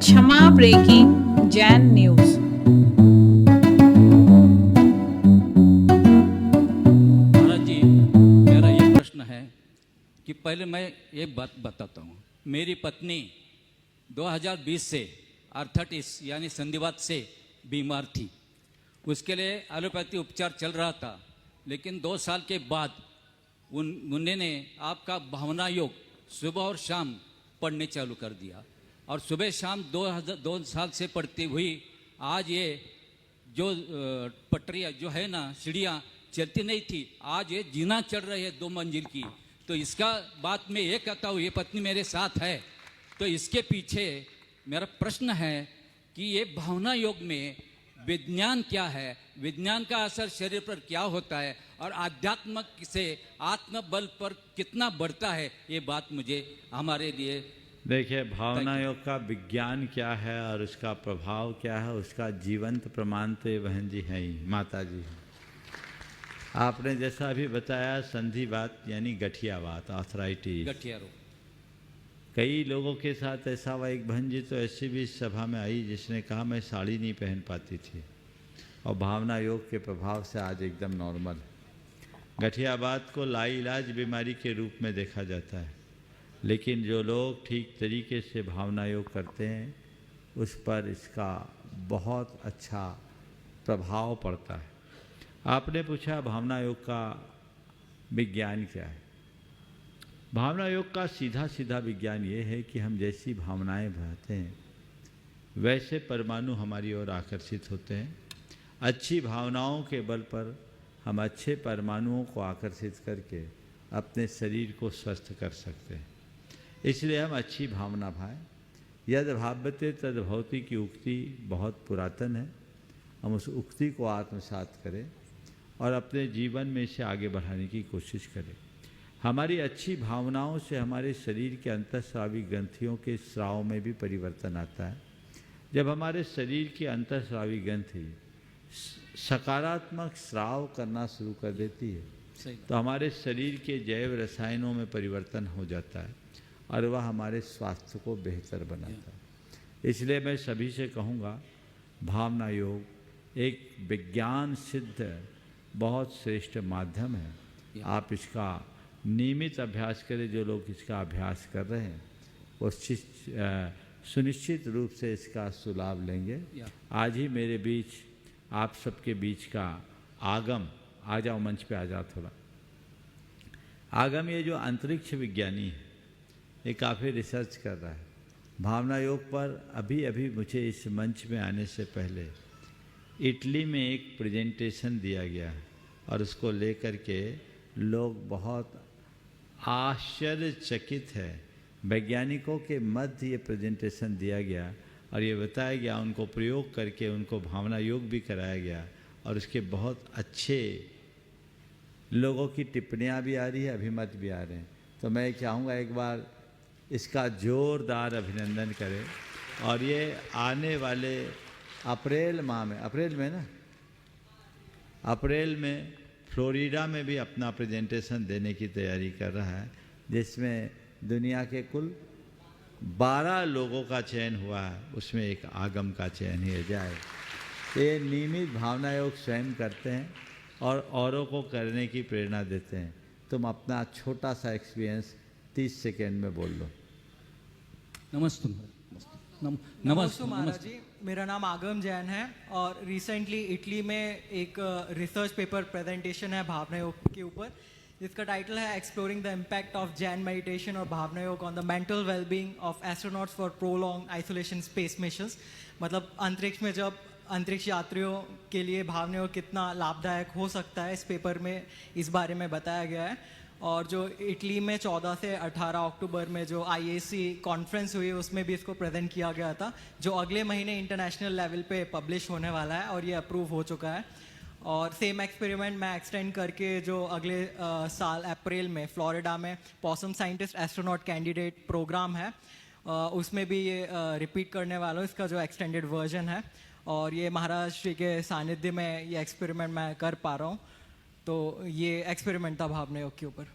क्षमा breaking Jain news. महाराज जी, मेरा ये प्रश्न है कि पहले मैं एक बात बताता हूँ। मेरी पत्नी 2020 से आर्थराइटिस यानी संधिवात से बीमार थी। उसके लिए एलोपैथी उपचार चल रहा था, लेकिन 2 साल के बाद उन्होंने आपका भावना योग सुबह और शाम पढ़ने चालू कर दिया, और सुबह शाम 2 साल से पढ़ती हुई आज ये जो पटरियाँ जो है ना, सीढ़ियाँ चलती नहीं थी, आज ये जीना चढ़ रही है 2 मंजिल की। तो इसका बात मैं ये कहता हूँ, ये पत्नी मेरे साथ है, तो इसके पीछे मेरा प्रश्न है कि ये भावना योग में विज्ञान क्या है, विज्ञान का असर शरीर पर क्या होता है, और आध्यात्म से आत्मबल पर कितना बढ़ता है, ये बात मुझे हमारे लिए। देखिए, भावना योग का विज्ञान क्या है और उसका प्रभाव क्या है, उसका जीवंत प्रमाण तो ये बहन जी हैं ही, माता जी। आपने जैसा अभी बताया संधिवात यानी गठियावात, आर्थराइटिस, गठिया रोग। कई लोगों के साथ ऐसा हुआ। एक बहन जी तो ऐसी भी इस सभा में आई जिसने कहा मैं साड़ी नहीं पहन पाती थी, और भावना योग के प्रभाव से आज एकदम नॉर्मल है। गठियावात को लाइलाज बीमारी के रूप में देखा जाता है, लेकिन जो लोग ठीक तरीके से भावना योग करते हैं उस पर इसका बहुत अच्छा प्रभाव पड़ता है। आपने पूछा भावना योग का विज्ञान क्या है। भावना योग का सीधा सीधा विज्ञान ये है कि हम जैसी भावनाएं बहते हैं वैसे परमाणु हमारी ओर आकर्षित होते हैं। अच्छी भावनाओं के बल पर हम अच्छे परमाणुओं को आकर्षित करके अपने शरीर को स्वस्थ कर सकते हैं। इसलिए हम अच्छी भावना भाएं। यद भाव्यते तद भवति की उक्ति बहुत पुरातन है। हम उस उक्ति को आत्मसात करें और अपने जीवन में इसे आगे बढ़ाने की कोशिश करें। हमारी अच्छी भावनाओं से हमारे शरीर के अंतःस्रावी ग्रंथियों के स्राव में भी परिवर्तन आता है। जब हमारे शरीर की अंतःस्रावी ग्रंथि सकारात्मक स्राव करना शुरू कर देती है तो हमारे शरीर के जैव रसायनों में परिवर्तन हो जाता है और वह हमारे स्वास्थ्य को बेहतर बनाता है। इसलिए मैं सभी से कहूँगा, भावना योग एक विज्ञान सिद्ध बहुत श्रेष्ठ माध्यम है। आप इसका नियमित अभ्यास करें। जो लोग इसका अभ्यास कर रहे हैं वो सुनिश्चित रूप से इसका सुलाभ लेंगे। आज ही मेरे बीच, आप सबके बीच का आगम, आ जाओ मंच पे, आ जाओ थोड़ा। आगम ये जो अंतरिक्ष विज्ञानी है, ये काफ़ी रिसर्च कर रहा है भावना योग पर। अभी अभी मुझे इस मंच में आने से पहले इटली में एक प्रेजेंटेशन दिया गया है और उसको लेकर के लोग बहुत आश्चर्यचकित है। वैज्ञानिकों के मध्य ये प्रेजेंटेशन दिया गया और ये बताया गया, उनको प्रयोग करके उनको भावना योग भी कराया गया और उसके बहुत अच्छे लोगों की टिप्पणियाँ भी आ रही है, अभिमत भी आ रहे हैं। तो मैं चाहूँगा एक बार इसका जोरदार अभिनंदन करें। और ये आने वाले अप्रैल माह में, अप्रैल में ना, अप्रैल में फ्लोरिडा में भी अपना प्रेजेंटेशन देने की तैयारी कर रहा है, जिसमें दुनिया के कुल 12 लोगों का चयन हुआ है, उसमें एक आगम का चयन किया जाए। ये नियमित भावना योग स्वयं करते हैं और औरों को करने की प्रेरणा देते हैं। तुम अपना छोटा सा एक्सपीरियंस 30 सेकेंड में बोल लो। नमस्ते महाराज जी, मेरा नाम आगम जैन है और रिसेंटली इटली में एक रिसर्च पेपर प्रेजेंटेशन है भावना योग के ऊपर, जिसका टाइटल है exploring the impact of Jain meditation और भावना योग on the mental wellbeing of astronauts for prolong isolation space missions. मतलब अंतरिक्ष में जब अंतरिक्ष यात्रियों के लिए भावना योग कितना लाभदायक हो सकता है, इस पेपर में इस बारे में बताया गया है। और जो इटली में 14 से 18 अक्टूबर में जो IAC कॉन्फ्रेंस हुई उसमें भी इसको प्रेजेंट किया गया था, जो अगले महीने इंटरनेशनल लेवल पे पब्लिश होने वाला है और ये अप्रूव हो चुका है। और सेम एक्सपेरिमेंट मैं एक्सटेंड करके जो अगले साल अप्रैल में फ्लोरिडा में possum scientist astronaut candidate program है, उसमें भी ये रिपीट करने वाला हूँ, इसका जो एक्सटेंडेड वर्जन है। और ये महाराज श्री के सानिध्य में ये एक्सपेरिमेंट मैं कर पा रहा हूँ। तो ये एक्सपेरिमेंट था भावना योग के ऊपर।